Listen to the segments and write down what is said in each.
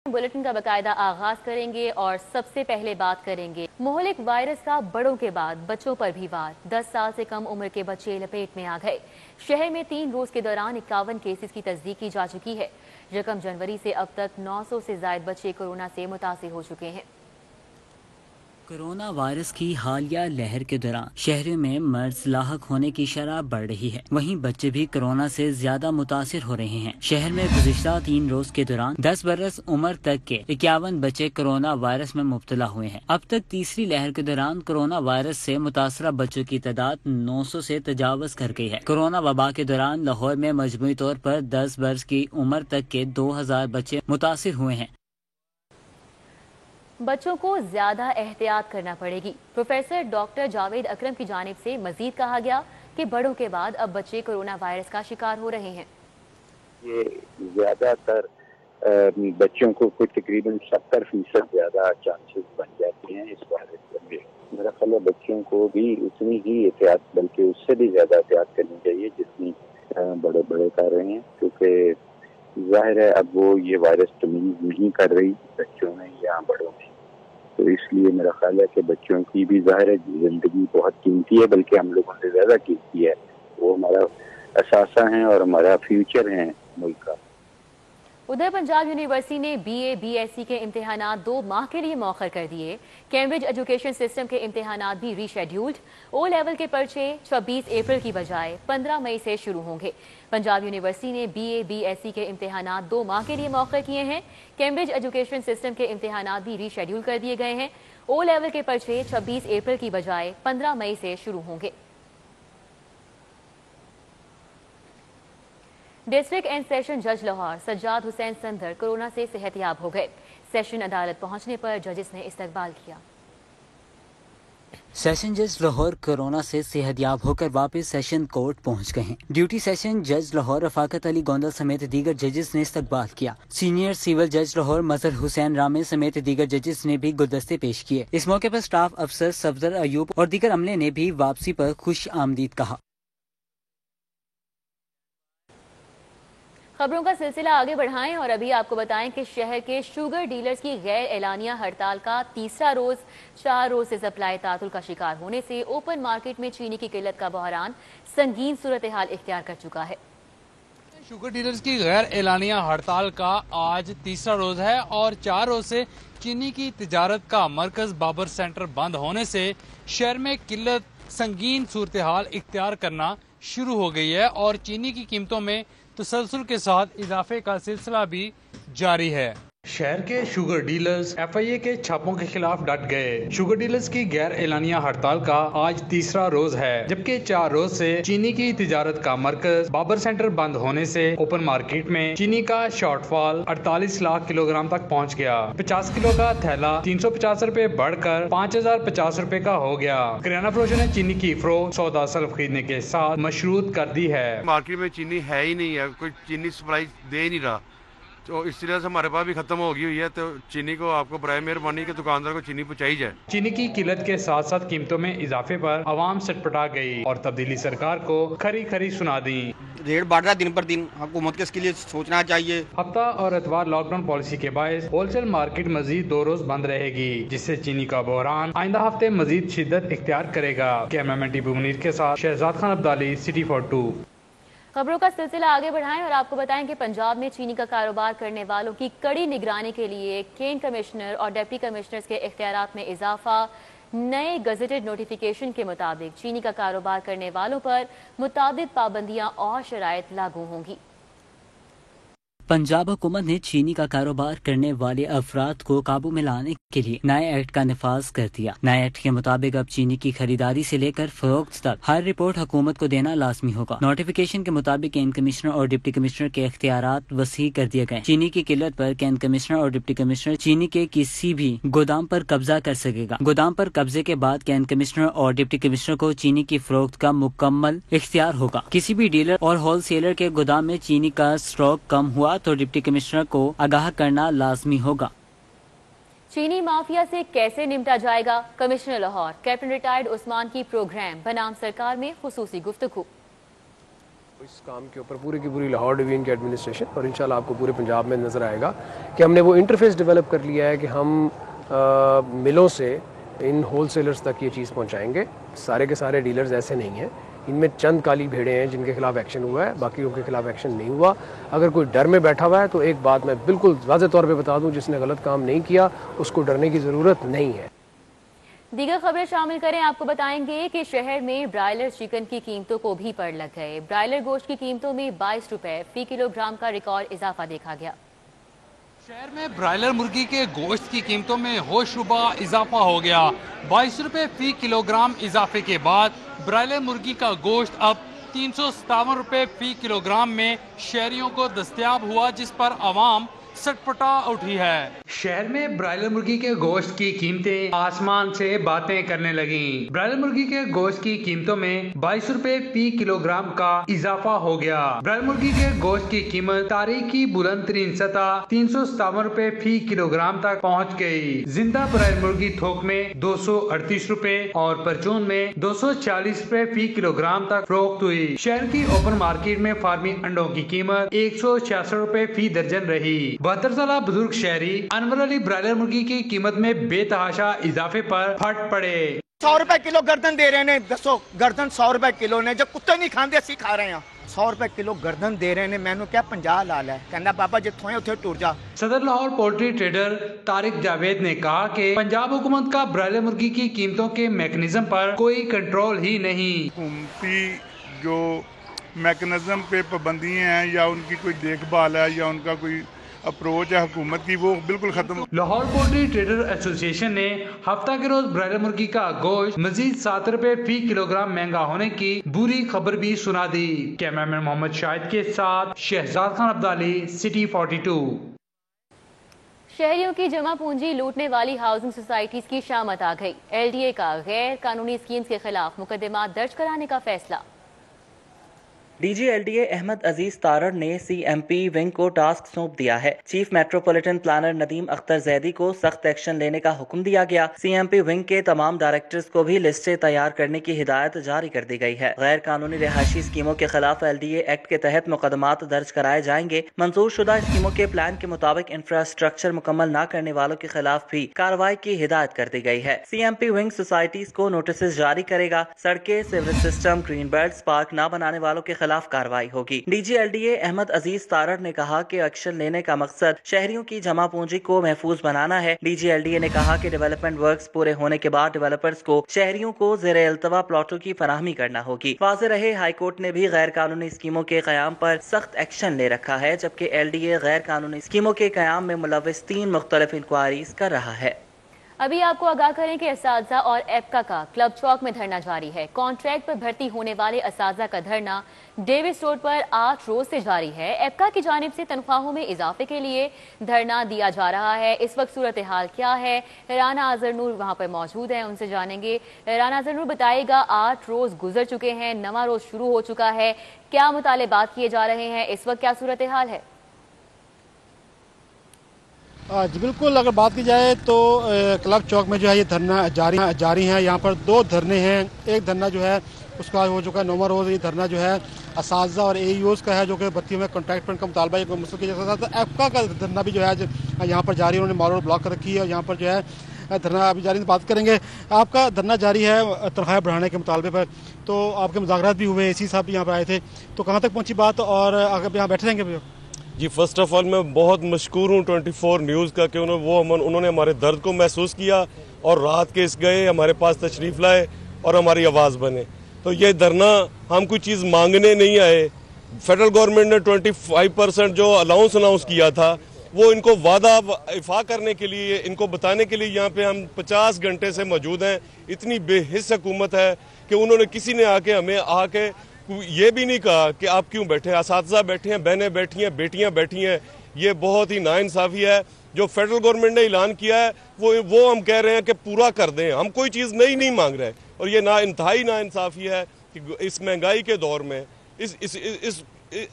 Bulletin का बाकायदा आगाज करेंगे और सबसे पहले बात करेंगे मुहलिक वायरस का बड़ों के बाद बच्चों पर भी वार। 10 साल से कम उम्र के बच्चे लपेट में आ गए। शहर में 3 रोज के दौरान 51 केसेस की तस्दीक की जा चुकी है। रकम जनवरी से अब तक 900 से ज्यादा बच्चे कोरोना से मुतासिर हो चुके हैं। कोरोना वायरस की हालिया लहर के दौरान शहरों में मर्ज लाहक होने की शरह बढ़ रही है, वहीं बच्चे भी कोरोना से ज्यादा मुतासिर हो रहे हैं। शहर में गुज़िश्ता 3 रोज के दौरान 10 बरस उम्र तक के 51 बच्चे कोरोना वायरस में मुब्तला हुए हैं। अब तक तीसरी लहर के दौरान कोरोना वायरस से मुतासरा बच्चों की तादाद 900 से तजावज कर गई है। कोरोना वबा के दौरान लाहौर में मजमूई तौर पर 10 बरस की उम्र तक के 2000 बच्चे मुतासिर हुए हैं। बच्चों को ज्यादा एहतियात करना पड़ेगी। प्रोफेसर डॉक्टर जावेद अकरम की जानिब से मजीद कहा गया कि बड़ों के बाद अब बच्चे कोरोना वायरस का शिकार हो रहे हैं। ये ज्यादातर बच्चों को कुछ तकरीबन 70% ज्यादा चांसेस बन जाते हैं इस वायरस के। मेरा ख्याल है बच्चों को भी उतनी ही एहतियात बल्कि उससे भी ज्यादा एहतियात करनी चाहिए जितनी बड़े बड़े कर रहे हैं, क्योंकि जाहिर है अब वो ये वायरस तमीज नहीं कर रही बच्चों में या बड़ों में। तो इसलिए मेरा ख्याल है कि बच्चों की भी जाहिर है जिंदगी बहुत कीमती है, बल्कि हम लोगों से ज्यादा कीमती है। वो हमारा असासा है और हमारा फ्यूचर है मुल्क का। उधर पंजाब यूनिवर्सिटी ने BA BSc के इम्तिहानात 2 माह के लिए मौखर कर दिए। कैम्ब्रिज एजुकेशन सिस्टम के इम्तिहानात भी रीशेड्यूल्ड। O लेवल के पर्चे 26 अप्रैल की बजाय 15 मई से शुरू होंगे। पंजाब यूनिवर्सिटी ने BA BSc के इम्तिहानात 2 माह के लिए मौखर किए हैं। कैम्ब्रिज एजुकेशन सिस्टम के इम्तिहानात भी रीशेड्यूल कर दिए गए हैं। O लेवल के पर्चे 26 अप्रैल की बजाय 15 मई से शुरू होंगे। डिस्ट्रिक्ट एंड सेशन जज लाहौर सज्जाद हुसैन संदर कोरोना से सेहतयाब हो गए। सेशन अदालत पहुंचने पर जजिस ने इस्तकबाल किया। सेशन जज लाहौर कोरोना से सेहतयाब होकर वापस सेशन कोर्ट पहुंच गए हैं। ड्यूटी सेशन जज लाहौर रफाकत अली गोंदल समेत दीगर जजेस ने इस्तकबाल किया। सीनियर सिविल जज लाहौर मजहर हुसैन रामे समेत दीगर जजेस ने भी गुलदस्ते पेश किए। इस मौके पर स्टाफ अफसर सफदर अयूब और दीगर अमले ने भी वापसी पर खुश आमदीद कहा। खबरों का सिलसिला आगे बढ़ाएं और अभी आपको बताएं कि शहर के शुगर डीलर्स की गैर एलानिया हड़ताल का तीसरा रोज 4 रोज से सप्लाई तातुल का शिकार होने से ओपन मार्केट में चीनी की किल्लत का बहरान संगीन सूरत हाल इख्तियार कर चुका है। शुगर डीलर्स की गैर एलानिया हड़ताल का आज तीसरा रोज है और 4 रोज से चीनी की तिजारत का मरकज बाबर सेंटर बंद होने से शहर में किल्लत संगीन सूरत हाल इख्तियार करना शुरू हो गई है और चीनी की कीमतों में तसलसल के साथ इजाफे का सिलसिला भी जारी है। शहर के शुगर डीलर्स FIA के छापों के खिलाफ डट गए। शुगर डीलर्स की गैर एलानिया हड़ताल का आज तीसरा रोज है, जबकि 4 रोज से चीनी की तिजारत का मरकज बाबर सेंटर बंद होने से ओपन मार्केट में चीनी का शॉर्टफॉल 48 लाख किलोग्राम तक पहुंच गया। 50 किलो का थैला 350 रुपए बढ़कर 5050 रुपए का हो गया। किराना फरोशों ने चीनी की फरोख्त सौदा सल्फ खरीदने के साथ मशरूत कर दी है। मार्केट में चीनी है ही नहीं है, कोई चीनी सप्लाई दे ही नहीं रहा, तो इसलिए से हमारे पास भी खत्म हो गई हुई है। तो चीनी को आपको बराए मेहरबानी के दुकानदार को चीनी पहुंचाई जाए। चीनी की किल्लत के साथ साथ कीमतों में इजाफे पर आवाम सटपटा गई और तब्दीली सरकार को खरी खरी सुना दी। रेट बढ़ रहा है दिन पर दिन, हुकूमत को इसके लिए सोचना चाहिए। हफ्ता और एतवार लॉकडाउन पॉलिसी के बायस होलसेल मार्केट मजीद 2 रोज बंद रहेगी, जिससे चीनी का बहरान आइंदा हफ्ते मजीद शिद्दत इख्तियार करेगा। कैमरामैन टीपू मुनीर के साथ शहजाद खान अब्दाली, सिटी 42। खबरों का सिलसिला आगे बढ़ाएं और आपको बताएं कि पंजाब में चीनी का कारोबार करने वालों की कड़ी निगरानी के लिए केन कमिश्नर और डिप्टी कमिश्नर्स के इख्तियारात में इजाफा। नए गजेटेड नोटिफिकेशन के मुताबिक चीनी का कारोबार करने वालों पर मुताबिद पाबंदियां और शराइत लागू होंगी। पंजाब हुकूमत ने चीनी का कारोबार करने वाले अफराद को काबू में लाने के लिए नए एक्ट का निफाज कर दिया। नए एक्ट के मुताबिक अब चीनी की खरीदारी से लेकर फरोख्त तक हर रिपोर्ट हुकूमत को देना लाजमी होगा। नोटिफिकेशन के मुताबिक कैन कमिश्नर और डिप्टी कमिश्नर के इख्तियारात वसी कर दिए गए। चीनी की किल्लत पर कैन कमिश्नर और डिप्टी कमिश्नर चीनी के किसी भी गोदाम पर कब्जा कर सकेगा। गोदाम पर कब्जे के बाद कैन कमिश्नर और डिप्टी कमिश्नर को चीनी की फरोख्त का मुकम्मल इख्तियार होगा। किसी भी डीलर और होलसेलर के गोदाम में चीनी का स्टॉक कम हुआ तो डिप्टी कमिश्नर को आगाह करना लाजमी होगा। चीनी माफिया से कैसे निपटा जाएगा? Commissioner Lahore captain retired Usman की प्रोग्राम बनाम सरकार में खुसूसी गुफ्तगू। اس کام کے اوپر پوری کی پوری لاہور ڈویژن کی ایڈمنسٹریشن اور انشاءاللہ آپ کو پورے پنجاب میں نظر آئے گا کہ ہم نے وہ انٹرفیس ڈیولپ کر لیا ہے کہ ہم ملوں سے ان ہول سیلرز تک یہ چیز پہنچائیں گے. سارے کے سارے ڈیلرز ایسے نہیں ہیں, ان میں چند کالی بھیڑیں ہیں جن کے خلاف ایکشن ہوا ہے, باقیوں کے خلاف ایکشن نہیں ہوا. اگر کوئی ڈر میں بیٹھا ہوا ہے تو ایک بات میں بالکل واضح طور پہ بتا دوں, جس نے غلط کام نہیں کیا اس کو ڈرنے کی ضرورت نہیں ہے. دیگر خبریں شامل کریں. آپ کو بتائیں گے کہ شہر میں برائلر چکن کی قیمتوں کو بھی پڑ لگ گئے. برائلر گوشت کی قیمتوں میں 22 روپے فی کلو گرام کا ریکارڈ اضافہ دیکھا گیا. شہر میں برائلر مرغی کے گوشت کی قیمتوں میں ہوش ربا اضافہ ہو گیا. 22 روپے فی کلو گرام اضافے کے بعد برائلر مرغی کا گوشت اب 357 روپے فی کلو گرام میں شہریوں کو دستیاب ہوا, جس پر عوام سٹپٹا اٹھی ہے. شہر میں برائلر مرغی کے گوشت کی قیمتیں آسمان سے باتیں کرنے لگیں. برائلر مرغی کے گوشت کی قیمتوں میں 22 روپے فی کلو گرام کا اضافہ ہو گیا. برائلر مرغی کے گوشت کی قیمت تاریخ کی بلند ترین سطح 357 روپے فی کلو گرام تک پہنچ گئی. زندہ برائلر مرغی تھوک میں 238 روپے اور پرچون میں 240 روپے فی کلو گرام تک فروخت ہوئی. شہر کی اوپن مارکیٹ میں فارمی انڈوں کی قیمت 166 روپے فی درجن رہی. 72 سالہ بزرگ شہری انور علی برائلر مرغی کی قیمت میں بے تحاشا اضافے پر پھٹ پڑے. 100 روپے کلو گردن دے رہے ہیں. دسو گردن 100 روپے کلو نے, جب کتے نہیں کھاندے اسی کھا رہے ہیں. 100 روپے کلو گردن دے رہے ہیں. میں نے کیا 50 لال ہے, کہنا بابا جتوں ہے اتنے ٹور جا. صدر لاہور پولٹری ٹریڈر طارق جاوید نے کہا کہ پنجاب حکومت کا برائلر مرغی کی قیمتوں کے میکنزم پر کوئی کنٹرول ہی نہیں. حکومتی جو میکنزم پہ پابندیاں ہیں یا ان کی کوئی دیکھ بھال ہے یا ان کا کوئی اپروچ ہے حکومت کی, وہ بالکل ختم. لاہور پولٹری ٹریڈر ایسوسی ایشن نے ہفتہ کے روز برائلر مرغی کا گوشت مزید 7 روپے فی کلو گرام مہنگا ہونے کی بری خبر بھی سنا دی. کیمرامین محمد شاہد کے ساتھ شہزاد خان عبدالی, سٹی 42. شہریوں کی جمع پونجی لوٹنے والی ہاؤسنگ سوسائٹیز کی شامت آ گئی. LDA کا غیر قانونی اسکیمز کے خلاف مقدمات درج کرانے کا فیصلہ. DG LDA احمد عزیز تارڑ نے CMP ونگ کو ٹاسک سونپ دیا ہے. Chief metropolitan planner Nadeem Akhtar Zaidi کو سخت ایکشن لینے کا حکم دیا گیا. CMP ونگ کے تمام ڈائریکٹرز کو بھی لسٹیں تیار کرنے کی ہدایت جاری کر دی گئی ہے. غیر قانونی رہائشی اسکیموں کے خلاف LDA ایکٹ کے تحت مقدمات درج کرائے جائیں گے. منظور شدہ اسکیموں کے پلان کے مطابق انفراسٹرکچر مکمل نہ کرنے والوں کے خلاف بھی کارروائی کی ہدایت کر دی گئی ہے. CMP ونگ سوسائٹیز کو نوٹسز جاری کرے گا. سڑکیں, sewerage system, green belts, park نہ بنانے والوں کے خلاف کارروائی ہوگی. DG LDA احمد عزیز تارڑ نے کہا کہ ایکشن لینے کا مقصد شہریوں کی جمع پونجی کو محفوظ بنانا ہے. DG LDA نے کہا کہ ڈیولپمنٹ ورکس پورے ہونے کے بعد ڈیولپرز کو شہریوں کو زیر التوا پلاٹوں کی فراہمی کرنا ہوگی. واضح رہے ہائی کورٹ نے بھی غیر قانونی اسکیموں کے قیام پر سخت ایکشن لے رکھا ہے, جبکہ LDA غیر قانونی اسکیموں کے قیام میں ملوث 3 مختلف انکوائریز کر رہا ہے. ابھی آپ کو آگاہ کریں کہ اساتذہ اور ایپکا کا کلب چوک میں دھرنا جاری ہے. کانٹریکٹ پر بھرتی ہونے والے اساتذہ کا دھرنا ڈیوس روڈ پر 8 روز سے جاری ہے. ایپکا کی جانب سے تنخواہوں میں اضافے کے لیے دھرنا دیا جا رہا ہے. اس وقت صورتحال کیا ہے؟ رانا اظہر نور وہاں پر موجود ہیں, ان سے جانیں گے. رانا اظہر نور بتائے گا, 8 روز گزر چکے ہیں, 9واں روز شروع ہو چکا ہے, کیا مطالبات کیے جا رہے ہیں, اس وقت کیا صورتحال ہے؟ جی بالکل, اگر بات کی جائے تو کلب چوک میں جو ہے یہ دھرنا جاری ہے. یہاں پر 2 دھرنے ہیں. ایک دھرنا جو ہے اس کا ہو چکا ہے 9واں روز. یہ دھرنا جو ہے اساتذہ اور AEOs کا ہے جو کہ بھرتی میں کانٹریکٹ پر کا مطالبہ یہ مسئلہ کیا جا سکتا ہے. ایپکا کا دھرنا بھی جو ہے یہاں پر جاری ہے. انہوں نے مال روڈ بلاک کر رکھی ہے اور یہاں پر جو ہے دھرنا ابھی جاری. بات کریں گے, آپ کا دھرنا جاری ہے تنخواہ بڑھانے کے مطالبے پر, تو آپ کے مذاکرات بھی ہوئے, AC صاحب بھی یہاں پہ آئے تھے, تو کہاں تک پہنچی بات اور اگر یہاں بیٹھے رہیں گے؟ جی فرسٹ آف آل میں بہت مشکور ہوں 24 نیوز کا کہ انہوں نے ہمارے درد کو محسوس کیا اور رات کے اس گئے, ہمارے پاس تشریف لائے اور ہماری آواز بنے. تو یہ دھرنا ہم کوئی چیز مانگنے نہیں آئے. فیڈرل گورنمنٹ نے 25% جو الاؤنس کیا تھا وہ ان کو وعدہ افاع کرنے کے لیے, ان کو بتانے کے لیے یہاں پہ ہم 50 گھنٹے سے موجود ہیں. اتنی بے حس حکومت ہے کہ انہوں نے کسی نے ہمیں آ کے یہ بھی نہیں کہا کہ آپ کیوں بیٹھے. اساتذہ بیٹھے ہیں, بہنیں بیٹھی ہیں, بیٹیاں بیٹھی ہیں. یہ بہت ہی ناانصافی ہے. جو فیڈرل گورنمنٹ نے اعلان کیا ہے وہ ہم کہہ رہے ہیں کہ پورا کر دیں. ہم کوئی چیز نہیں مانگ رہے, اور یہ انتہائی ناانصافی ہے کہ اس مہنگائی کے دور میں, اس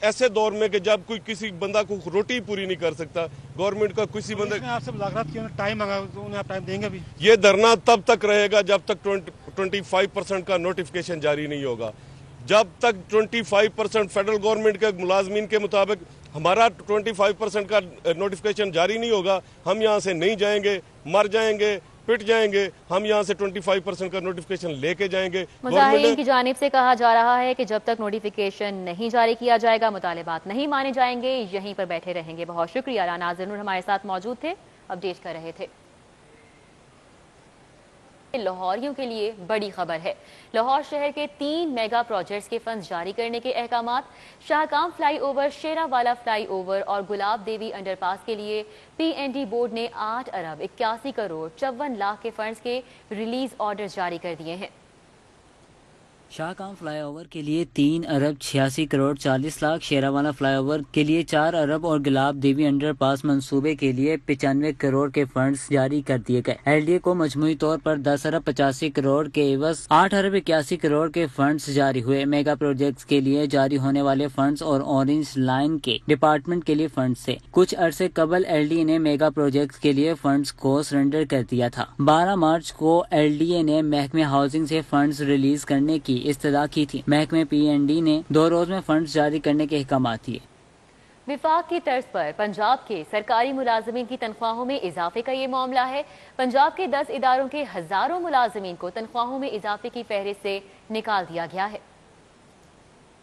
ایسے دور میں کہ جب کوئی کسی بندہ کو روٹی پوری نہیں کر سکتا, گورنمنٹ کا کسی بندہ آپ سے مذاکرات کیا, ٹائم مانگا, انہیں آپ ٹائم دیں گے بھی؟ یہ دھرنا تب تک رہے گا جب تک 25% کا نوٹیفکیشن جاری نہیں ہوگا. جب تک 25% فیڈرل گورنمنٹ کے ملازمین کے مطابق ہمارا 25% کا نوٹیفکیشن جاری نہیں ہوگا، ہم یہاں سے نہیں جائیں گے، مر جائیں گے، پٹ جائیں گے. ہم یہاں سے 25% کا نوٹیفکیشن لے کے جائیں گے. مظاہرین کی جانب سے کہا جا رہا ہے کہ جب تک نوٹیفکیشن نہیں جاری کیا جائے گا مطالبات نہیں مانے جائیں گے، یہیں پر بیٹھے رہیں گے. بہت شکریہ. ناظرین نور ہمارے ساتھ موجود تھے، اپڈیٹ کر رہے تھے. لاہوریوں کے لیے بڑی خبر ہے. لاہور شہر کے 3 میگا پروجیکٹس کے فنڈز جاری کرنے کے احکامات. شاہکام فلائی اوور، شیرا والا فلائی اوور اور گلاب دیوی انڈر پاس کے لیے PND بورڈ نے 8 ارب 81 کروڑ 54 لاکھ کے فنڈز کے ریلیز آرڈر جاری کر دیے ہیں. شاہکام فلائی اوور کے لیے 3 ارب 86 کروڑ 40 لاکھ، شیراوالا فلائی اوور کے لیے 4 ارب اور گلاب دیوی انڈر پاس منصوبے کے لیے 95 کروڑ کے فنڈز جاری کر دیے گئے. LDA کو مجموعی طور پر 10 ارب 85 کروڑ کے عوض 8 ارب 81 کروڑ کے فنڈز جاری ہوئے. میگا پروجیکٹس کے لیے جاری ہونے والے فنڈز اور اورنج لائن کے ڈپارٹمنٹ کے لیے فنڈز سے کچھ عرصے قبل LDA نے میگا پروجیکٹس کے لیے فنڈز کو سرنڈر کر دیا تھا. 12 مارچ کو LDA نے محکمہ ہاؤسنگ سے فنڈز ریلیز کرنے کی استدعا کی تھی. محکمہ PND نے 2 روز میں فنڈز جاری کرنے کے احکامات دیے. وفاق کی طرز پر پنجاب کے سرکاری ملازمین کی تنخواہوں میں اضافے کا یہ معاملہ ہے. پنجاب کے 10 اداروں کے ہزاروں ملازمین کو تنخواہوں میں اضافے کی فہرست سے نکال دیا گیا ہے.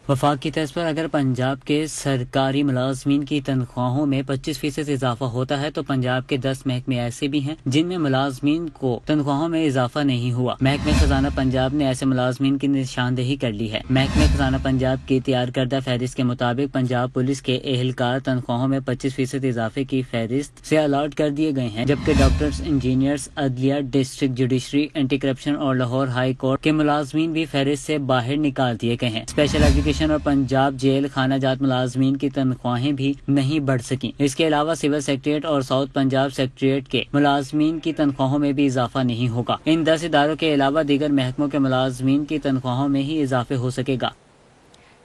وفاق کی طرز پر اگر پنجاب کے سرکاری ملازمین کی تنخواہوں میں 25% اضافہ ہوتا ہے تو پنجاب کے 10 محکمے ایسے بھی ہیں جن میں ملازمین کو تنخواہوں میں اضافہ نہیں ہوا. محکمہ خزانہ پنجاب نے ایسے ملازمین کی نشاندہی کر لی ہے. محکمہ خزانہ پنجاب کی تیار کردہ فہرست کے مطابق پنجاب پولیس کے اہلکار تنخواہوں میں 25% اضافے کی فہرست سے الاٹ کر دیے گئے ہیں، جبکہ ڈاکٹرز، انجینئرز، عدلیہ، ڈسٹرکٹ جوڈیشری، اینٹی کرپشن اور لاہور ہائی کورٹ کے ملازمین بھی فہرست سے باہر نکال دیے گئے ہیں. اسپیشل ایجوکیشن اور پنجاب جیل خانہ جات ملازمین کی تنخواہیں بھی نہیں بڑھ سکیں. اس کے علاوہ سول سیکریٹریٹ اور ساؤتھ پنجاب سیکریٹریٹ کے ملازمین کی تنخواہوں میں بھی اضافہ نہیں ہوگا. ان 10 اداروں کے علاوہ دیگر محکموں کے ملازمین کی تنخواہوں میں ہی اضافے ہو سکے گا.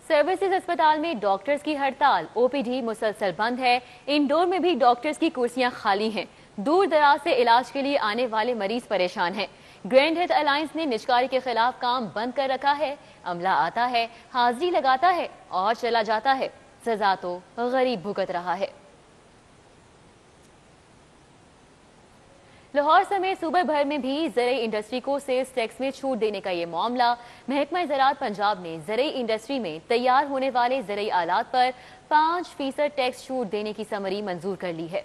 سروسز اسپتال میں ڈاکٹرز کی ہڑتال. OPD مسلسل بند ہے. انڈور میں بھی ڈاکٹرز کی کرسیاں خالی ہیں. دور دراز سے علاج کے لیے آنے والے مریض پریشان ہیں. گرینڈ ہیلتھ الائنس نے نجکاری کے خلاف کام بند کر رکھا ہے. عملہ آتا ہے، حاضری لگاتا ہے اور چلا جاتا ہے. سزا تو غریب بھگت رہا ہے. لاہور سمیت صوبہ بھر میں بھی زرعی انڈسٹری کو سیلز ٹیکس میں چھوٹ دینے کا یہ معاملہ. محکمہ زراعت پنجاب نے زرعی انڈسٹری میں تیار ہونے والے زرعی آلات پر 5% ٹیکس چھوٹ دینے کی سمری منظور کر لی ہے.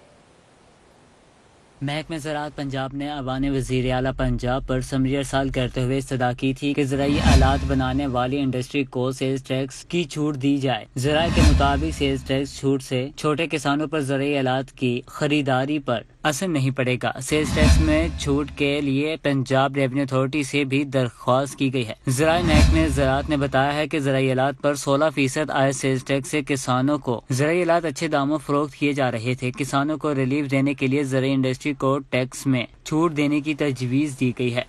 محکمہ زراعت پنجاب نے ایوان وزیر اعلیٰ پنجاب پر سمری ارسال کرتے ہوئے استدعا کی تھی کہ زرعی آلات بنانے والی انڈسٹری کو سیلز ٹیکس کی چھوٹ دی جائے. ذرائع کے مطابق سیلز ٹیکس چھوٹ سے چھوٹے کسانوں پر زرعی آلات کی خریداری پر اثر نہیں پڑے گا. سیلز ٹیکس میں چھوٹ کے لیے پنجاب ریونیو اتھارٹی سے بھی درخواست کی گئی ہے. زرعی محکمہ زراعت نے بتایا ہے کہ زرعی آلات پر 16% عائد سیلز ٹیکس سے کسانوں کو زرعی آلات اچھے داموں فروخت کیے جا رہے تھے. کسانوں کو ریلیف دینے کے لیے زرعی انڈسٹری کو ٹیکس میں چھوٹ دینے کی تجویز دی گئی ہے.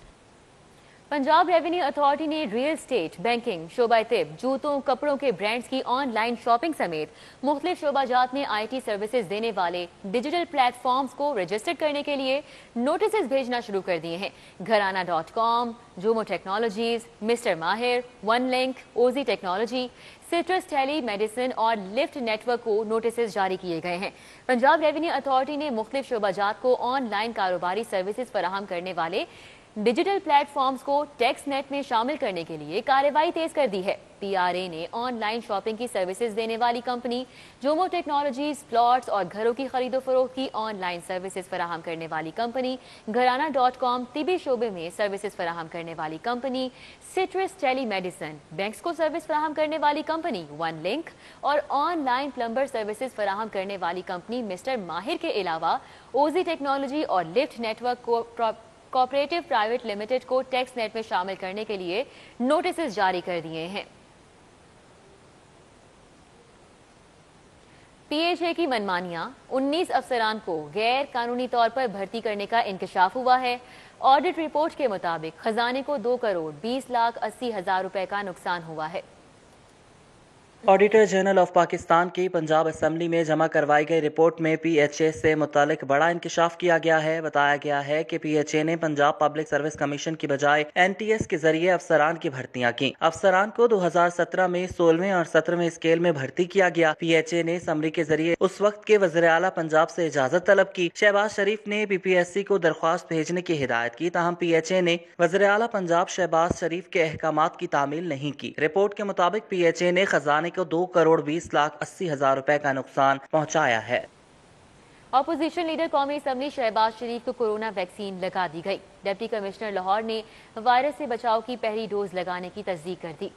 پنجاب ریونیو اتھارٹی نے ریل اسٹیٹ، بینکنگ، شعبہ طب، جوتوں، کپڑوں کے برانڈز کی آن لائن شاپنگ سمیت مختلف شعبہ جات میں IT سروسز دینے والے ڈیجیٹل پلیٹ فارمز کو رجسٹر کرنے کے لیے نوٹسز بھیجنا شروع کر دیے ہیں. گھرانہ.com، جومو ٹیکنالوجیز، مسٹر ماہر، ون لنک، اوزی ٹیکنالوجی، سٹرس ٹیلی میڈیسن اور لفٹ نیٹ ورک کو نوٹسز جاری کیے گئے ہیں. پنجاب ریونیو اتھارٹی نے مختلف شعبہ جات کو آن لائن کاروباری سروسز فراہم کرنے والے ڈیجیٹل پلیٹ فارمز کو ٹیکس نیٹ میں شامل کرنے کے لیے کارروائی تیز کر دی ہے. PRA نے آن لائن شاپنگ کی سروسز دینے والی کمپنی جومو ٹیکنالوجیز، پلاٹس اور گھروں کی خرید و فروخت کی آن لائن سروسز فراہم کرنے والی کمپنی گھرانہ.com، طبی شعبے میں سروسز فراہم کرنے والی کمپنی سٹرس ٹیلی میڈیسن، بینکس کو سروس فراہم کرنے والی کمپنی ون لنک اور آن لائن پلمبر سروسز فراہم کرنے والی کمپنی مسٹر ماہر کے علاوہ اوزی ٹیکنالوجی اور lift network cooperative private limited کو ٹیکس نیٹ میں شامل کرنے کے لیے نوٹسز جاری کر دیے ہیں. PHA کی منمانیاں، 19 افسران کو غیر قانونی طور پر بھرتی کرنے کا انکشاف ہوا ہے. آڈٹ رپورٹ کے مطابق خزانے کو 2 کروڑ 20 لاکھ 80 ہزار روپے کا نقصان ہوا ہے. ऑडिटर जनरल ऑफ पाकिस्तान की पंजाब असेंबली में जमा करवाई गई रिपोर्ट में PHA से मुतालिक बड़ा इंकशाफ किया गया है। बताया गया है कि PHA ने पंजाब पब्लिक सर्विस कमीशन की बजाय NTS के जरिए अफसरान की भर्तियां की। अफसरान को 2017 में 16वें और 17वें स्केल में भर्ती किया गया। PHA ने समरी के जरिए उस वक्त के वज़ीर आला पंजाब से इजाजत तलब की। शहबाज शरीफ ने PPSC को दरख्वास्त भेजने की हिदायत की, ताहम PHA ने वज़ीर आला पंजाब शहबाज शरीफ के अहकामात की तामील नहीं की। रिपोर्ट के मुताबिक PHA ने खजाने को 2,20,80,000 रुपए का नुकसान पहुंचाया है। अपोजिशन लीडर कौमी असम्बली शहबाज शरीफ को कोरोना वैक्सीन लगा दी गई। डिप्टी कमिश्नर लाहौर ने वायरस से बचाव की पहली डोज लगाने की तस्दीक कर दी।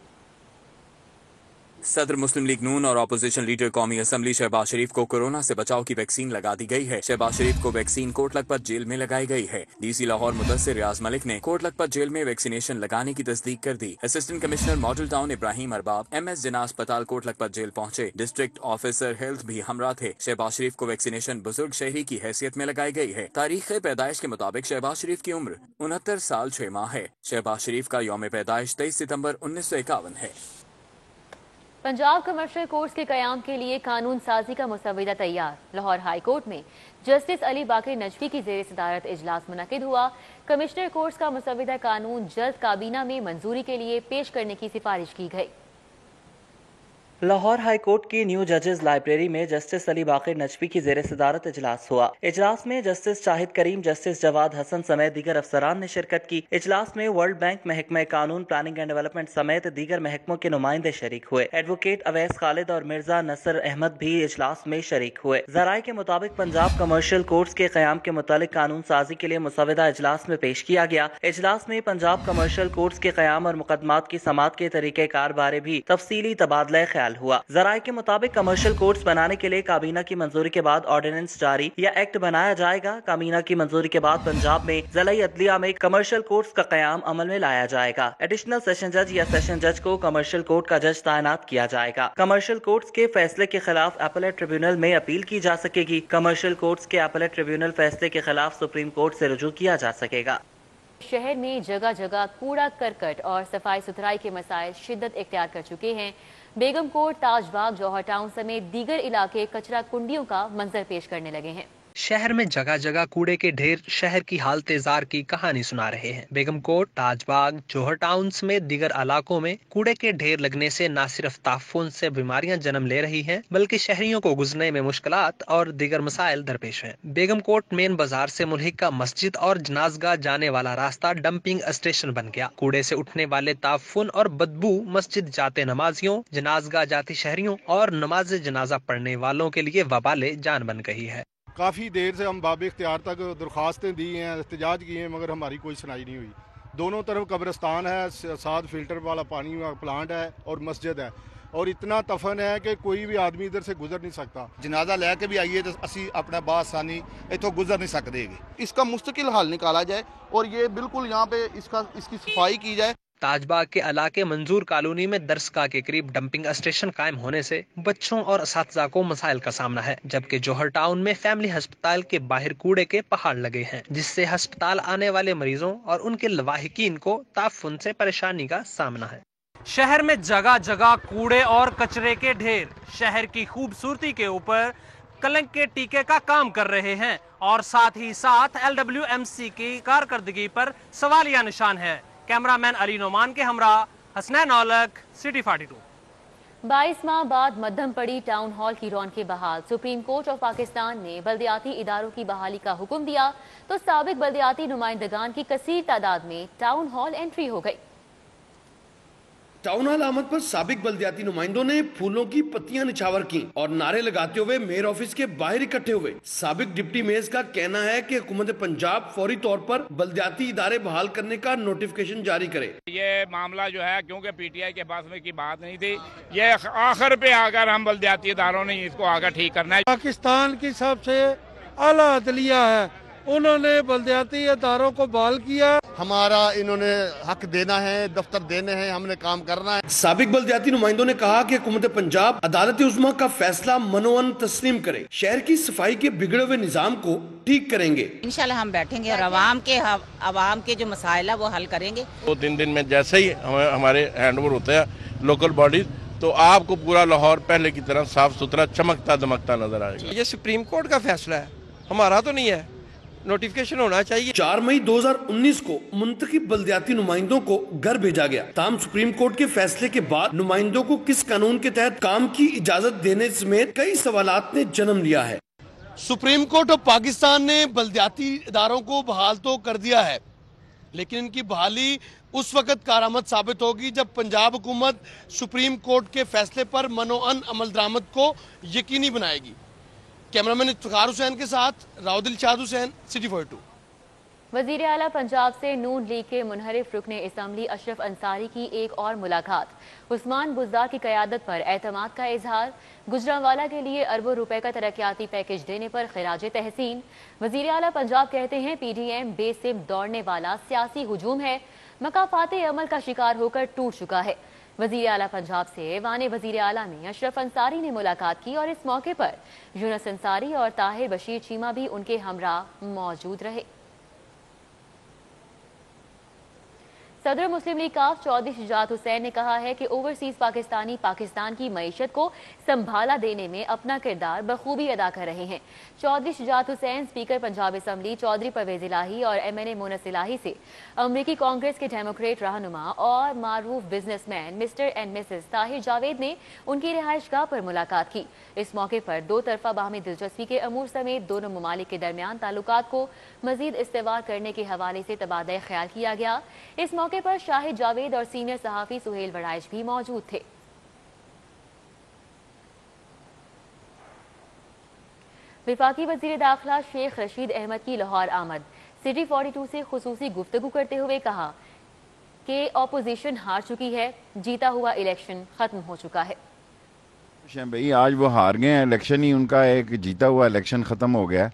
सदर मुस्लिम लीग नून और अपोजिशन लीडर कौमी असम्बली शहबाज शरीफ को कोरोना से बचाव की वैक्सीन लगा दी गई है। शहबाज शरीफ को वैक्सीन कोट लखपत जेल में लगाई गई है। DC लाहौर मुदस्सिर रियाज मलिक ने कोट लखपत जेल में वैक्सीनेशन लगाने की तस्दीक कर दी। Assistant commissioner Model Town Ibrahim Arbab MS Jinnah अस्पताल कोट लखपत जेल पहुंचे। डिस्ट्रिक्ट ऑफिसर हेल्थ भी हमरा थे। शहबाज शरीफ को वैक्सीनेशन बुजुर्ग शहरी की हैसियत में लगाई गई है। तारीख पैदाइश के मुताबिक शहबाज शरीफ की उम्र 69 साल 6 माह है। शहबाज शरीफ का यौम पैदाइश 23 सितम्बर 1951 है। पंजाब कमर्शियल कोर्ट्स के कयाम के लिए कानून साजी का मुसव्वदा तैयार। लाहौर हाई कोर्ट में जस्टिस अली बाकर नजफी की जेर सदारत इजलास मुनक्किद हुआ। कमिश्नर कोर्ट्स का मुसव्वदा कानून जल्द काबीना में मंजूरी के लिए पेश करने की सिफारिश की गई। लाहौर हाई कोर्ट की न्यू जजेस लाइब्रेरी में जस्टिस अली बाकर नजफी की जेर सदारत इजलास हुआ। इजलास में जस्टिस शाहिद करीम, जस्टिस जवाद हसन समेत दीगर अफसरान ने शिरकत की। इजलास में वर्ल्ड बैंक, महकमा कानून, प्लानिंग एंड डेवलपमेंट समेत दीगर महकमों के नुमाइंदे शरीक हुए। एडवोकेट अवैस खालिद और मिर्जा नसर अहमद भी इजलास में शरीक हुए। जराये के मुताबिक पंजाब कमर्शियल कोर्ट्स के कयाम के मुतालिक कानून साजी के लिए मुसव्वदा इजलास में पेश किया गया। इजलास में पंजाब कमर्शियल कोर्ट्स के कयाम और मुकदमात की समाअत के तरीके कार बारे भी तफसीली तबादला ख्याल हुआ। जराये के मुताबिक कमर्शियल कोर्ट्स बनाने के लिए काबीना की मंजूरी के बाद ऑर्डिनेंस जारी या एक्ट बनाया जाएगा। काबीना की मंजूरी के बाद पंजाब में ज़िला अदलिया में कमर्शियल कोर्ट्स का कयाम अमल में लाया जाएगा। एडिशनल सेशन जज या सेशन जज को कमर्शियल कोर्ट का जज तैनात किया जाएगा। कमर्शियल कोर्ट्स के फैसले के खिलाफ अपीलेट ट्रिब्यूनल में अपील की जा सकेगी। कमर्शियल कोर्ट्स के अपीलेट ट्रिब्यूनल फैसले के खिलाफ सुप्रीम कोर्ट से रुजू किया जा सकेगा। शहर में जगह जगह कूड़ा करकट और सफाई सुथराई के मसाइल शिद्दत इख्तियार कर चुके हैं। बेगम कोट, ताजबाग, जौहर टाउन समेत दीगर इलाके कचरा कुंडियों का मंजर पेश करने लगे हैं। शहर में जगह जगह कूड़े के ढेर शहर की हालत-ए-जार की कहानी सुना रहे हैं। बेगम कोट, ताजबाग, जौहर टाउन समेत दीगर इलाकों में कूड़े के ढेर लगने से न सिर्फ ताफुन से बीमारियां जन्म ले रही हैं, बल्कि शहरियों को गुजरने में मुश्किलात और दीगर मसाइल दरपेश हैं। बेगम कोट मेन बाजार से मुल्हिका मस्जिद और जनाजगाह जाने वाला रास्ता डंपिंग स्टेशन बन गया। कूड़े से उठने वाले ताफुन और बदबू मस्जिद जाते नमाजियों, जनाजगाह जाती शहरियों और नमाज जनाजा पढ़ने वालों के लिए वबाले जान बन गई है। काफ़ी देर से हम बाब इख्तियार तक दरख्वास्तें दी हैं, एहतजाज किए हैं, मगर हमारी कोई सुनाई नहीं हुई। दोनों तरफ कब्रिस्तान है, साथ फिल्टर वाला पानी का प्लांट है और मस्जिद है, और इतना तफन है कि कोई भी आदमी इधर से गुजर नहीं सकता। जनाजा लैके भी आइए तो असी अपना बासानी इतों गुजर नहीं सकते। इसका मुस्तकिल हल निकाला जाए और ये बिल्कुल यहाँ पे इसकी सफाई की जाए। ताजबाग के इलाके मंजूर कॉलोनी में दरसगाह के करीब डंपिंग स्टेशन कायम होने से बच्चों और असातिज़ा को मसाइल का सामना है, जबकि जौहर टाउन में फैमिली अस्पताल के बाहर कूड़े के पहाड़ लगे हैं, जिससे अस्पताल आने वाले मरीजों और उनके लवाहिकीन को ताफुन से परेशानी का सामना है। शहर में जगह जगह कूड़े और कचरे के ढेर शहर की खूबसूरती के ऊपर कलंक के टीके का काम कर रहे हैं और साथ ही साथ LWMC की कारकर्दगी पर सवालिया निशान है। कैमरामैन अली नोमान के हमरा हसनैन औलक, सिटी 42। 22 माह बाद मध्यम पड़ी टाउन हॉल की रौनकें बहाल। सुप्रीम कोर्ट ऑफ पाकिस्तान ने बल्दियाती इदारों की बहाली का हुक्म दिया तो साबिक बल्दियाती नुमाइंदगान की कसीर तादाद में टाउन हॉल एंट्री हो गई। टाउन हॉल आमद पर साबिक बल्दियाती नुमाइंदों ने फूलों की पत्तियां निछावर की और नारे लगाते हुए मेयर ऑफिस के बाहर इकट्ठे हुए। साबिक डिप्टी मेयर का कहना है कि हुकूमत पंजाब फौरी तौर पर बल्दियाती इदारे बहाल करने का नोटिफिकेशन जारी करे। ये मामला जो है, क्योंकि PTI के पास में की बात नहीं थी, ये आखिर पे आकर हम बल्दियाती इदारों ने इसको आगे ठीक करना है। पाकिस्तान की सबसे आला अदलिया है, उन्होंने बल्दियाती इदारों को बहाल किया। हमारा इन्होंने हक देना है, दफ्तर देने हैं, हमने काम करना है। साबिक बल्दियाती नुमाइंदों ने कहा कि हुकूमत पंजाब अदालत उज़्मा का फैसला मनोअन तस्लीम करे, शहर की सफाई के बिगड़े हुए निजाम को ठीक करेंगे। इंशाल्लाह हम बैठेंगे और अवाम के जो मसाइल है वो हल करेंगे। 2-3 दिन में जैसे ही हमारे हैंड ओवर होता है लोकल बॉडीज, تو آپ کو پورا لاہور پہلے کی طرح صاف ستھرا چمکتا دمکتا نظر آئے گا. یہ سپریم کورٹ کا فیصلہ ہے, ہمارا تو نہیں ہے. نوٹیفیکیشن ہونا چاہیے. 4 مئی 2019 کو منتخب بلدیاتی نمائندوں کو گھر بھیجا گیا. تاہم سپریم کورٹ کے فیصلے کے بعد نمائندوں کو کس قانون کے تحت کام کی اجازت دینے سمیت کئی سوالات نے جنم لیا ہے. سپریم کورٹ آف پاکستان نے بلدیاتی اداروں کو بحال تو کر دیا ہے, لیکن ان کی بحالی اس وقت کارآمد ثابت ہوگی جب پنجاب حکومت سپریم کورٹ کے فیصلے پر منوعن عمل درآمد کو یقینی بنائے گی. کیمرامین افتخار حسین کے ساتھ راؤ دلشاد حسین, سٹی 42. وزیر اعلیٰ پنجاب سے نون لیگ کے منحرف رکن اسمبلی اشرف انصاری کی ایک اور ملاقات. عثمان بزدار کی قیادت پر اعتماد کا اظہار. گجرانوالہ کے لیے اربوں روپے کا ترقیاتی پیکج دینے پر خراج تحسین. وزیر اعلیٰ پنجاب کہتے ہیں پی ڈی ایم بے سم دوڑنے والا سیاسی ہجوم ہے, مقافات عمل کا شکار ہو کر ٹوٹ چکا ہے. وزیر اعلیٰ پنجاب سے ایوان وزیر اعلیٰ میں اشرف انصاری نے ملاقات کی اور اس موقع پر یونس انصاری اور طاہر بشیر چیمہ بھی ان کے ہمراہ موجود رہے. صدر مسلم لیگ کاف چودھری شجاعت حسین نے کہا ہے کہ اوورسیز پاکستانی پاکستان کی معیشت کو سنبھالا دینے میں اپنا کردار بخوبی ادا کر رہے ہیں. چودھری شجاعت حسین اسپیکر پنجاب اسمبلی چودھری پرویز الہی اور ایم این اے مونس الہی سے امریکی کانگریس کے ڈیموکریٹ رہنما اور معروف businessman mister and Mrs Tahir Javed نے ان کی رہائش گاہ پر ملاقات کی. اس موقع پر دو طرفہ باہمی دلچسپی کے امور سمیت دونوں ممالک کے درمیان تعلقات کو مزید استوار کرنے کے حوالے سے تبادلہ خیال کیا گیا. اس موقع پر شاہد جاوید اور سینئر صحافی سہیل وڑائچ بھی موجود تھے. وفاقی وزیر داخلہ شیخ رشید احمد کی لاہور آمد. سٹی 42 سے خصوصی گفتگو کرتے ہوئے کہا کہ اپوزیشن ہار چکی ہے, جیتا ہوا الیکشن ختم ہو چکا ہے. بھائی آج وہ ہار گئے ہیں, الیکشن ہی ان کا ایک جیتا ہوا الیکشن ختم ہو گیا,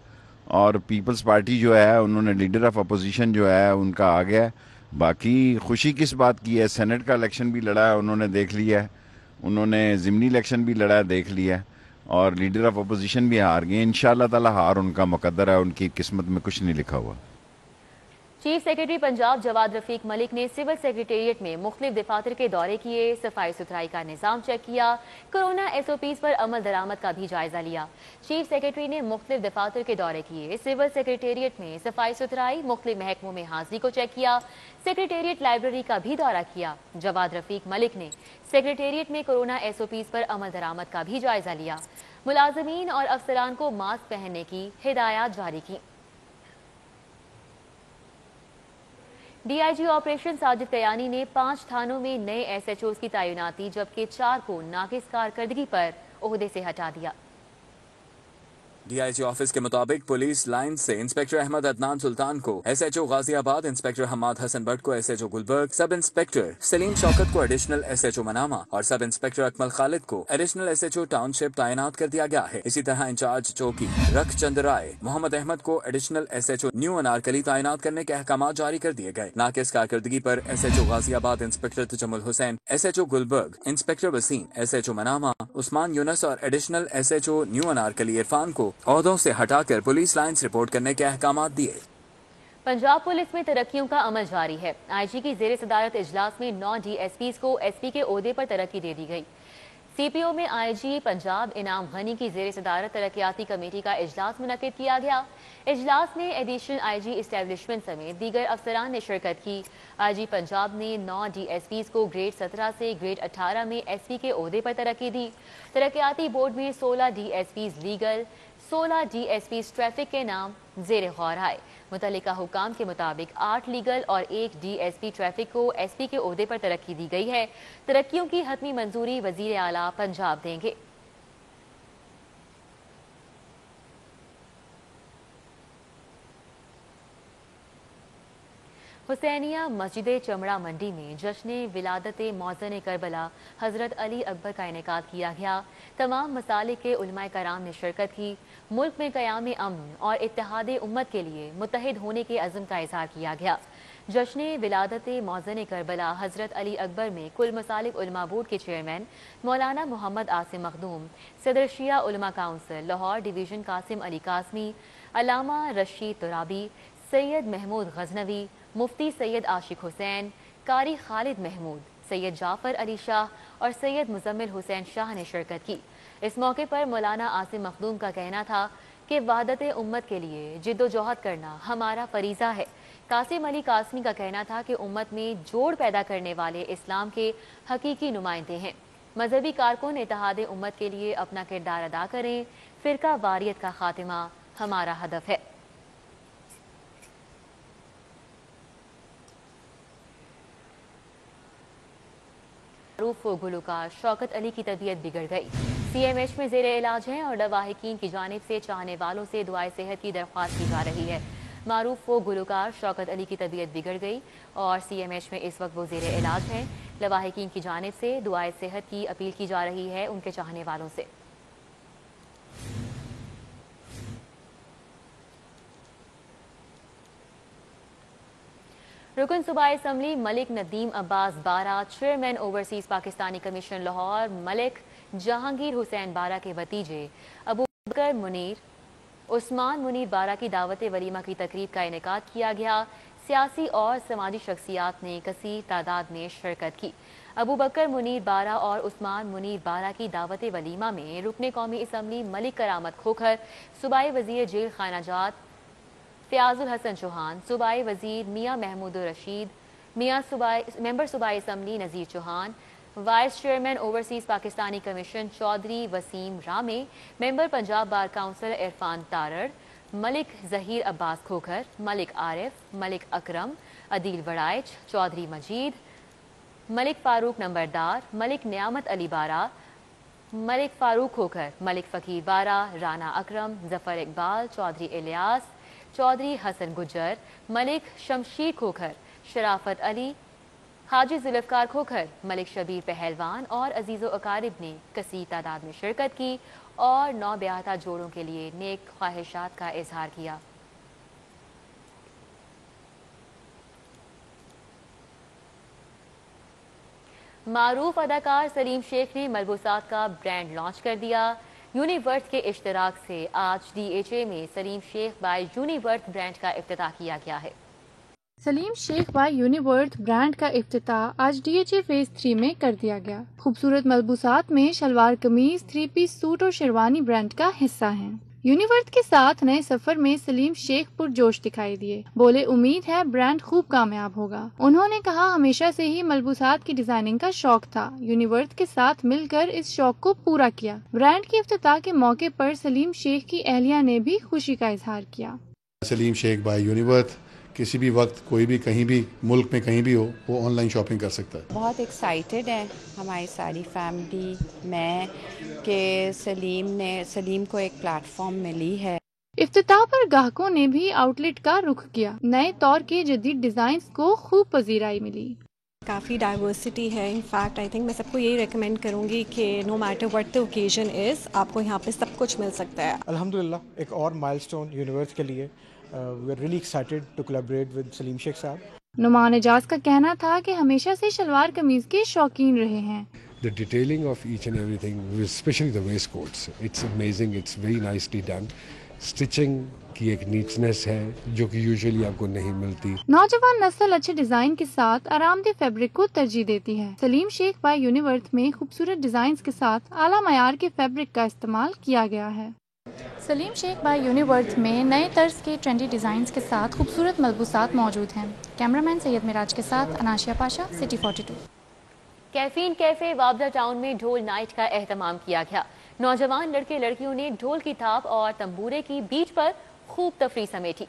اور پیپلز پارٹی جو ہے انہوں نے لیڈر آف اپوزیشن جو ہے ان کا آ گیا. باقی خوشی کس بات کی ہے, سینٹ کا الیکشن بھی لڑا ہے انہوں نے, دیکھ لیا ہے, انہوں نے ضمنی الیکشن بھی لڑا ہے, دیکھ لیا ہے, اور لیڈر آف اپوزیشن بھی ہار گئے. انشاءاللہ تعالی ہار ان کا مقدر ہے, ان کی قسمت میں کچھ نہیں لکھا ہوا. چیف سیکرٹری پنجاب جواد رفیق ملک نے سول سیکریٹریٹ میں مختلف دفاتر کے دورے کیے, صفائی ستھرائی کا نظام چیک کیا, کورونا ایس او پیز پر عمل درآمد کا بھی جائزہ لیا. چیف سیکرٹری نے مختلف دفاتر کے دورے کیے, سول سیکریٹریٹ میں صفائی ستھرائی, مختلف محکموں میں حاضری کو چیک کیا, سیکریٹریٹ لائبریری کا بھی دورہ کیا. جواد رفیق ملک نے سیکریٹریٹ میں کورونا ایس او پیز پر عمل درآمد کا بھی جائزہ لیا. ملازمین اور افسران کو ماسک پہننے کی ہدایات جاری کی. D I G operation Sajid Kiani نے 5 تھانوں میں نئے ایس ایچ اوز کی تعیناتی جبکہ 4 کو ناقص کارکردگی پر عہدے سے ہٹا دیا. ڈی آئی جی آفس کے مطابق پولیس لائن سے انسپیکٹر احمد عدنان سلطان کو S H O Ghaziabad, inspector Hammad Hassan Butt کو S H O Gulberg, sub inspector Saleem Shaukat کو additional S H O Manama اور سب انسپیکٹر اکمل خالد کو additional S H O Township تعینات کر دیا گیا ہے. اسی طرح انچارج چوکی رکھ چند رائے محمد احمد کو additional S H O new Anarkali تعینات کرنے کے احکامات جاری کر دیے گئے. ناقص کارکردگی پر S H O Ghaziabad inspector Tajammul Hussain, S H O Gulberg inspector Waseem, S H O Manama Usman Younis اور additional S H O new Anarkali Irfan کو عہدوں سے ہٹا کر پولیس لائنز رپورٹ کرنے کے احکامات دیے. پنجاب پولیس میں ترقیوں کا عمل جاری ہے. آئی جی کی زیر صدارت اجلاس میں 9 ڈی ایس پیز کو ایس پی کے عہدے پر ترقی دے دی گئی. سی پی او میں آئی جی پنجاب انعام غنی کی زیر صدارت ترقیاتی کمیٹی کا اجلاس منعقد کیا گیا. اجلاس میں ایڈیشنل آئی جی اسٹیبلشمنٹ سمیت دیگر افسران نے شرکت کی. آئی جی پنجاب نے 9 ڈی ایس پیز کو گریڈ 17 سے گریڈ 18 میں ایس پی کے عہدے پر ترقی دی. ترقیاتی بورڈ میں 16 D S Ps legal, 16 D S Ps traffic کے نام زیر غور آئے. متعلقہ حکام کے مطابق 8 لیگل اور 1 ڈی ایس پی ٹریفک کو ایس پی کے عہدے پر ترقی دی گئی ہے. ترقیوں کی حتمی منظوری وزیر اعلیٰ پنجاب دیں گے. حسینیہ مسجد چمڑا منڈی میں جشن ولادت موزن کربلا حضرت علی اکبر کا انعقاد کیا گیا. تمام مسالک کے علماء کرام نے شرکت کی. ملک میں قیام امن اور اتحاد امت کے لیے متحد ہونے کے عزم کا اظہار کیا گیا. جشن ولادت موزن کربلا حضرت علی اکبر میں کل مسالک علماء بورڈ کے چیئرمین مولانا محمد عاصم مخدوم, صدر شیعہ علماء کونسل لاہور ڈویژن قاسم علی قاسمی, علامہ رشید ترابی, سید محمود غزنوی, مفتی سید عاشق حسین, قاری خالد محمود, सैयद जाफर अली शाह और सैयद मुजम्मिल हुसैन शाह ने शिरकत की। इस मौके पर मौलाना आसिम मखदूम का कहना था कि वहदत उम्मत के लिए जिद्दोजहद करना हमारा फरीज़ा है। कासिम अली कासमी का कहना था कि उम्मत में जोड़ पैदा करने वाले इस्लाम के हकीकी नुमाइंदे हैं। मजहबी कारकुन इत्तेहाद उम्मत के लिए अपना किरदार अदा करें। फिरका वारियत का खात्मा हमारा हदफ है। मारूफ गुलकार शौकत अली की तबीयत बिगड़ गई। CMH में जेर इलाज हैं और लवाहिकीन की जानिब से चाहने वालों से दुआए सेहत की दरख्वास्त की जा रही है। मारूफ गुलकार शौकत अली की तबीयत बिगड़ गई और CMH में इस वक्त वो जेर इलाज हैं। लवाहिकीन की जानिब से दुआए सेहत की अपील की जा रही है उनके चाहने वालों से। रुकन सूबाई असम्बली मलिक नदीम अब्बास बारा, chairman overseas Pakistani commission Lahore Malik Jahangir Hussain बारा के भतीजे अबू बकर मुनीर उस्मान मुनीर बारा की दावत वलीमा की तकरीब का इनेकाद किया गया। सियासी और समाजी शख्सियात ने कसीर तादाद में शिरकत की। अबू बकर मुनीर बारा और उस्मान मुनीर बारा की दावत वलीमा में रुकने कौमी असम्बली मलिक करामत खोखर, सूबाई वजीर जेल खानाजात फ़याज़ुल हसन चौहान, सूबाई वजीर मियाँ महमूद रशीद, मेंबर सूबाई assembly Nazir Chauhan, vice chairman overseas Pakistani commission Chaudhry Waseem Ramay, member Punjab bar council Irfan Tarar, Malik Zaheer Abbas Khokhar, Malik Arif, Malik Akram, Adeel Waraich, Chaudhry Majeed, Malik Farooq नंबरदार, मलिक नियामत अली बारा, मलिक फारूक खोखर, मलिक फ़कीर बारा, राना अकरम, जफ़र इकबाल, चौधरी इलियास, चौधरी हसन गुज्जर, मलिक शमशीर खोखर, शराफत अली, हाजी जुल्फ़कार खोखर, मलिक शबीर पहलवान और अजीज़ो अकारिब ने कसीर तादाद में शिरकत की और नौ ब्याहता जोड़ों के लिए नेक ख्वाहिशात का इजहार किया। मारूफ अदाकार सलीम शेख ने मलबूसात का ब्रांड लॉन्च कर दिया। यूनिवर्थ के इश्तराक से आज DHA में सलीम शेख बाय यूनिवर्थ ब्रांड का इफ्तिताह किया गया है। सलीम शेख बाय यूनिवर्थ ब्रांड का इफ्तिताह आज DHA फेज 3 में कर दिया गया। खूबसूरत मलबूसात में शलवार कमीज, 3 पीस सूट और शेरवानी ब्रांड का हिस्सा हैं। यूनिवर्थ के साथ नए सफर में सलीम शेख पुरजोश दिखाई दिए। बोले, उम्मीद है ब्रांड खूब कामयाब होगा। उन्होंने कहा, हमेशा से ही मलबूसात की डिजाइनिंग का शौक था। यूनिवर्थ के साथ मिलकर इस शौक को पूरा किया। ब्रांड की इफ्तिताह के मौके पर सलीम शेख की अहलिया ने भी खुशी का इजहार किया। सलीम शेख बाय यूनिवर्थ किसी भी वक्त कोई भी कहीं भी मुल्क में कहीं भी हो वो ऑनलाइन शॉपिंग कर सकता है। बहुत एक्साइटेड है हमारी सारी फैमिली, मैं कि सलीम को एक प्लेटफॉर्म मिली है। इफ्तिताह पर ग्राहकों ने भी आउटलेट का रुख किया। नए तौर के जदीद डिजाइन को खूब पजीराई मिली। काफ़ी डाइवर्सिटी है। इनफैक्ट आई थिंक मैं सबको यही रेकमेंड करूंगी कि no matter what the occasion is, आपको यहाँ पे सब कुछ मिल सकता है। अल्हम्दुलिल्लाह एक और माइलस्टोन यूनिवर्स के लिए we are really excited to collaborate with Salim Sheikh साहब। नुमान एजाज का कहना था कि हमेशा से शलवार कमीज के शौकीन रहे हैं। The detailing of each and everything, especially the waistcoats, it's amazing, it's very nicely done. Stitching की एक नीचनेस है जो कि यूजुअली आपको नहीं मिलती। नौजवान नस्ल अच्छे डिजाइन के साथ आरामदेह फैब्रिक को तरजीह देती है। सलीम शेख बाय यूनिवर्थ में खूबसूरत डिजाइन के साथ आला मयार के फैब्रिक का इस्तेमाल किया गया है। सलीम शेख बाय यूनिवर्थ में नए तर्ज के ट्रेंडी डिजाइन के साथ खूबसूरत मलबूसात मौजूद हैं। कैमरामैन सैयद मिराज के साथ Anashia Pasha, city 42। Caffeine cafe Wapda Town में ढोल नाइट का एहतमाम किया गया। नौजवान लड़के लड़कियों ने ढोल की थाप और तंबूरे की बीट पर खूब तफरी समेटी।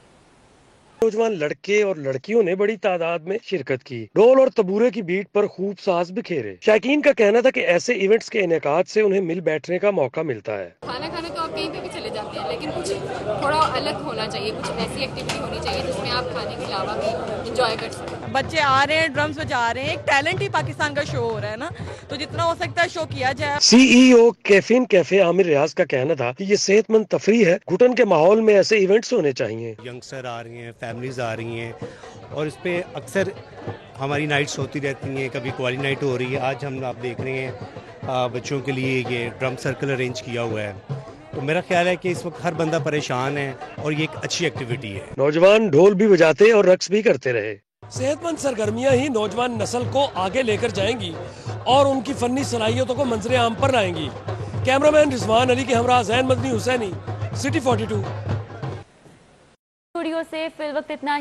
नौजवान लड़के और लड़कियों ने बड़ी तादाद में शिरकत की। ढोल और तबूरे की बीट पर खूब साज बिखेरे। शायकीन का कहना था कि ऐसे इवेंट्स के इनेकाद से उन्हें मिल बैठने का मौका मिलता है। खाना खाने तो आप कहीं पे भी चले जाते हैं, लेकिन कुछ थोड़ा अलग होना चाहिए, कुछ ऐसी एक्टिविटी होनी चाहिए जिसमें आप खाने के अलावा भी इंजॉय कर सकें। बच्चे आ रहे हैं, ड्रम्स बजा रहे हैं, एक टैलेंट ही पाकिस्तान का शो हो रहा है ना, तो जितना हो सकता है शो किया जाए। CEO कैफीन कैफे आमिर रियाज का कहना था कि ये सेहतमंद तफरी है। घुटन के माहौल में ऐसे इवेंट्स होने चाहिए। यंगस्टर आ रही हैं, फैमिलीज आ रही हैं और इस पे अक्सर हमारी नाइट्स होती रहती हैं, कभी क्वाली नाइट हो रही है। आज हम आप देख रहे हैं बच्चों के लिए ये ड्रम सर्कल अरेंज किया हुआ है, तो मेरा ख्याल है कि इस वक्त हर बंदा परेशान है और ये एक अच्छी एक्टिविटी है। नौजवान ढोल भी बजाते और रक्स भी करते रहे। صحت مند سرگرمیاں ہی نوجوان نسل کو آگے لے کر جائیں گی اور ان کی فنی صلاحیتوں کو منظر عام پر لائیں گی۔ کیمرامین رضوان علی کے ہمراہ زین مدنی حسینی، سٹی 42۔ اسٹوڈیو سے فی الوقت اتنا ہی۔